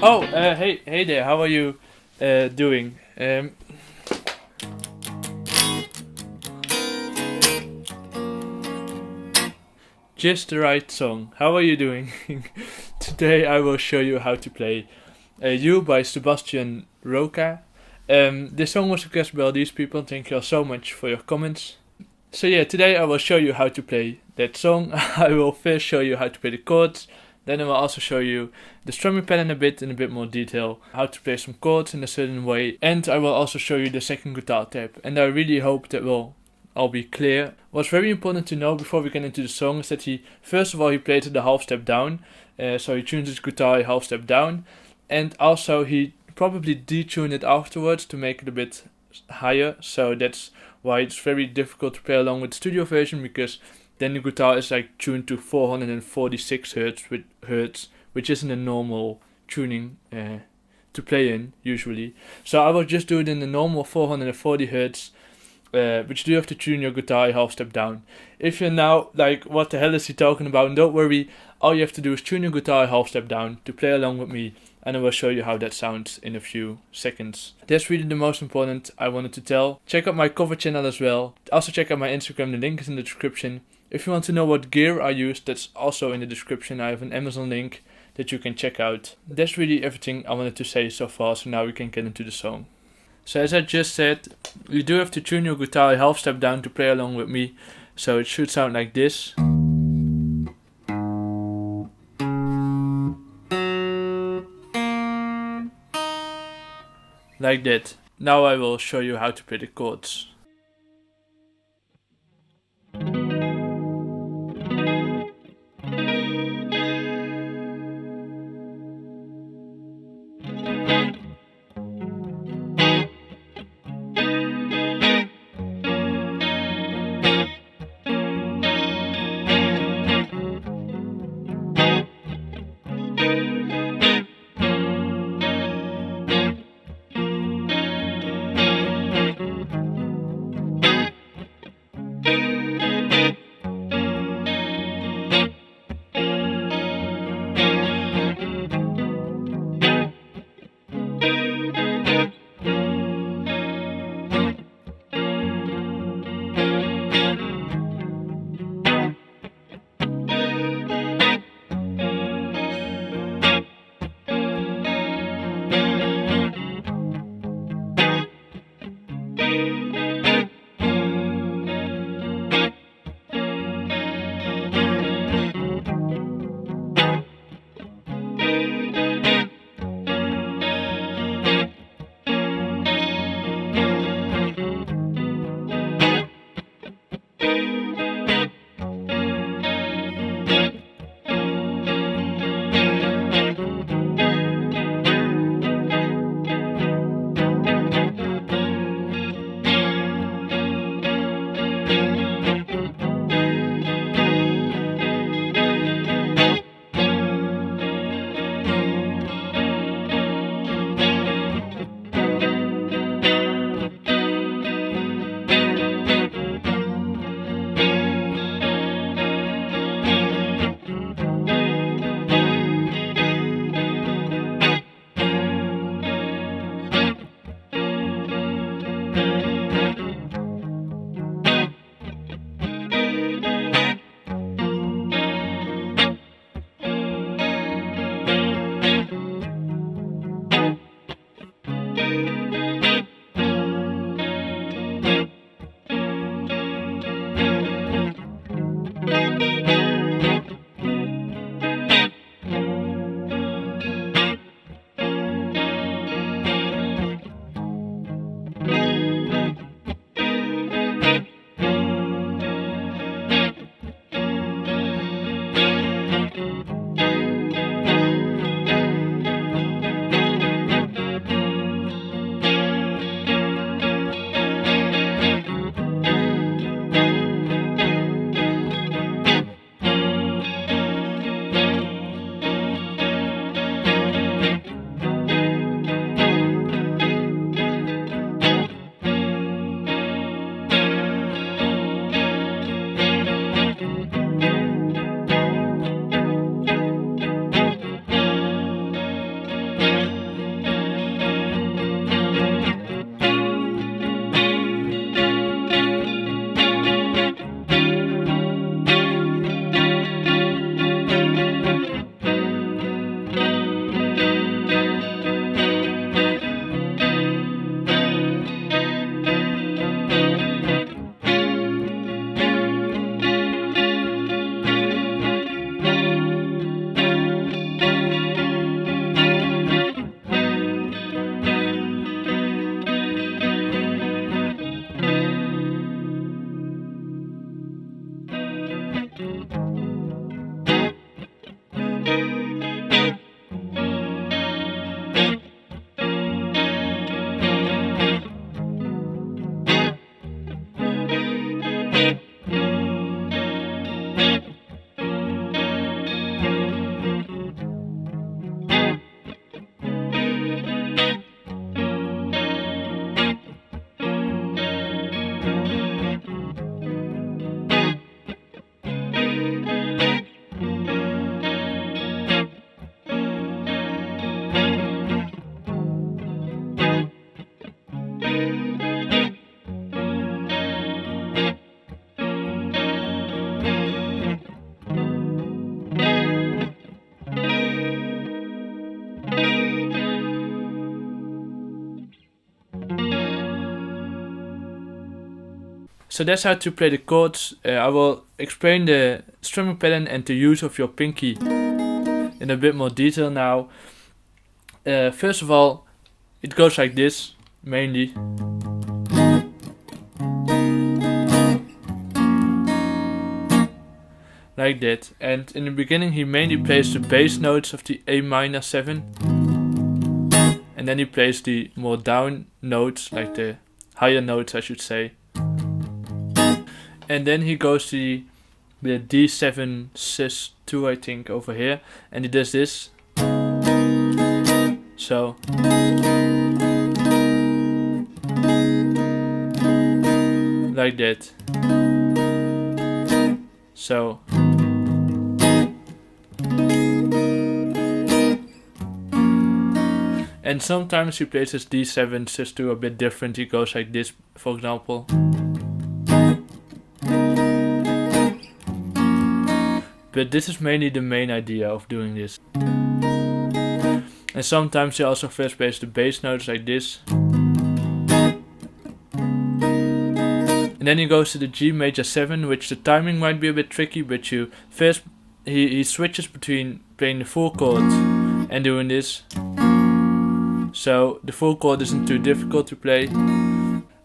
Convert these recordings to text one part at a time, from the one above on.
Oh, hey there. How are you doing? Just the right song. How are you doing? Today I will show you how to play "You" by Sebastian Roca. This song was requested by all these people. Thank you all so much for your comments. So yeah, today I will show you how to play that song. I will first show you how to play the chords. Then I will also show you the strumming pattern in a bit more detail, how to play some chords in a certain way, and I will also show you the second guitar tab. And I really hope that will all be clear. What's very important to know before we get into the song is that he played the half step down, so he tunes his guitar a half step down, and also he probably detuned it afterwards to make it a bit higher. So that's why it's very difficult to play along with the studio version, because then the guitar is like tuned to 446 hertz, which isn't a normal tuning to play in usually. So I will just do it in the normal 440 hertz, but you do have to tune your guitar a half step down. If you're now like, what the hell is he talking about? Don't worry, all you have to do is tune your guitar a half step down to play along with me, and I will show you how that sounds in a few seconds. That's really the most important I wanted to tell. Check out my cover channel as well. Also check out my Instagram, the link is in the description. If you want to know what gear I use, that's also in the description. I have an Amazon link that you can check out. That's really everything I wanted to say so far, so now we can get into the song. So as I just said, you do have to tune your guitar a half step down to play along with me. So it should sound like this. Like that. Now I will show you how to play the chords. So that's how to play the chords. I will explain the strumming pattern and the use of your pinky in a bit more detail now. First of all, it goes like this, mainly. Like that. And in the beginning he mainly plays the bass notes of the A minor 7. And then he plays the more down notes, like the higher notes I should say. And then he goes to the D7 sus2 I think over here. And he does this. So. Like that. So. And sometimes he plays his D7 sus2 a bit different. He goes like this, for example. But this is mainly the main idea of doing this. And sometimes he also first plays the bass notes like this. And then he goes to the G major 7, which the timing might be a bit tricky, but you first he switches between playing the full chord and doing this. So the full chord isn't too difficult to play,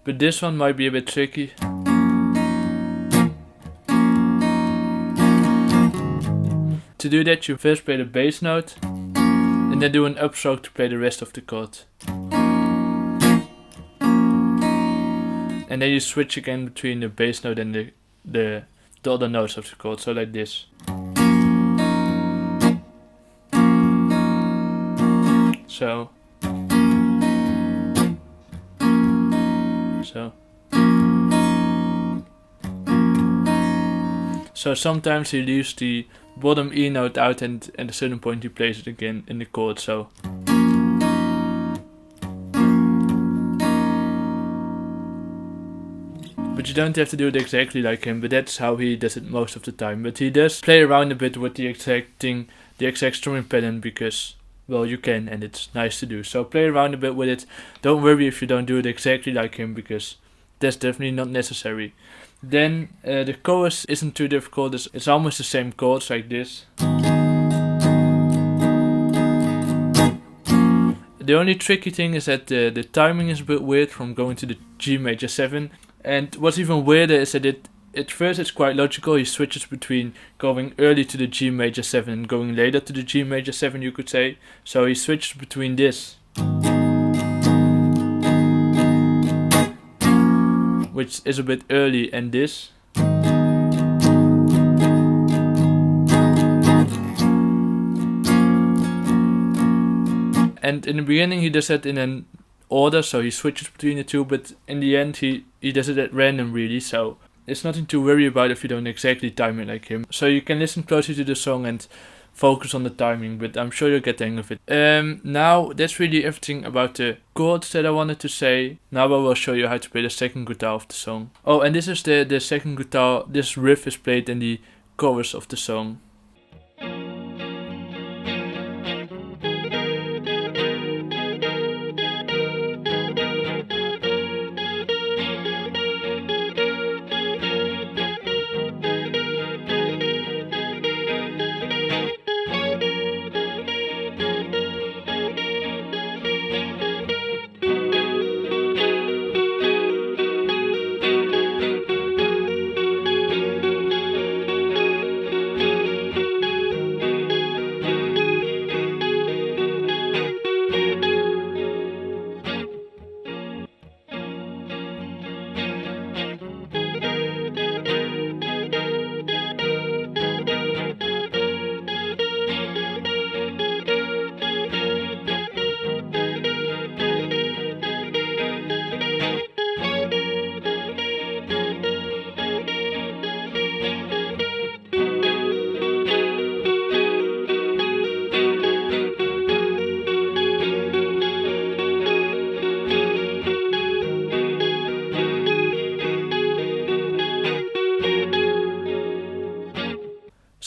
but this one might be a bit tricky. To do that you first play the bass note and then do an upstroke to play the rest of the chord. And then you switch again between the bass note and the other notes of the chord, so like this. So. So sometimes he leaves the bottom E note out and at a certain point he plays it again in the chord, so. But you don't have to do it exactly like him, but that's how he does it most of the time. But he does play around a bit with the exact thing, the exact strumming pattern, because, well, you can and it's nice to do. So play around a bit with it. Don't worry if you don't do it exactly like him, because that's definitely not necessary. Then the chorus isn't too difficult, it's almost the same chords like this. The only tricky thing is that the timing is a bit weird from going to the G major 7. And what's even weirder is that at first it's quite logical, he switches between going early to the G major 7 and going later to the G major 7, you could say. So he switches between this, which is a bit early, and this. And in the beginning he does that in an order, so he switches between the two, but in the end he does it at random really, so it's nothing to worry about if you don't exactly time it like him. So you can listen closely to the song and focus on the timing, but I'm sure you'll get the hang of it. Now that's really everything about the chords that I wanted to say. Now I will show you how to play the second guitar of the song. Oh, and this is the second guitar. This riff is played in the chorus of the song.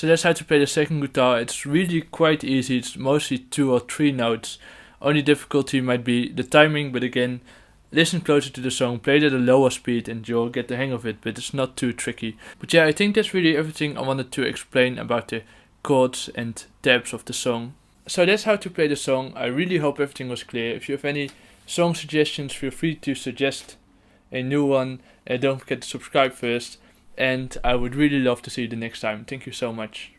So that's how to play the second guitar. It's really quite easy. It's mostly 2 or 3 notes. Only difficulty might be the timing, but again, listen closer to the song, play it at a lower speed and you'll get the hang of it, but it's not too tricky. But yeah, I think that's really everything I wanted to explain about the chords and tabs of the song. So that's how to play the song. I really hope everything was clear. If you have any song suggestions, feel free to suggest a new one. Don't forget to subscribe first, and I would really love to see you the next time. Thank you so much.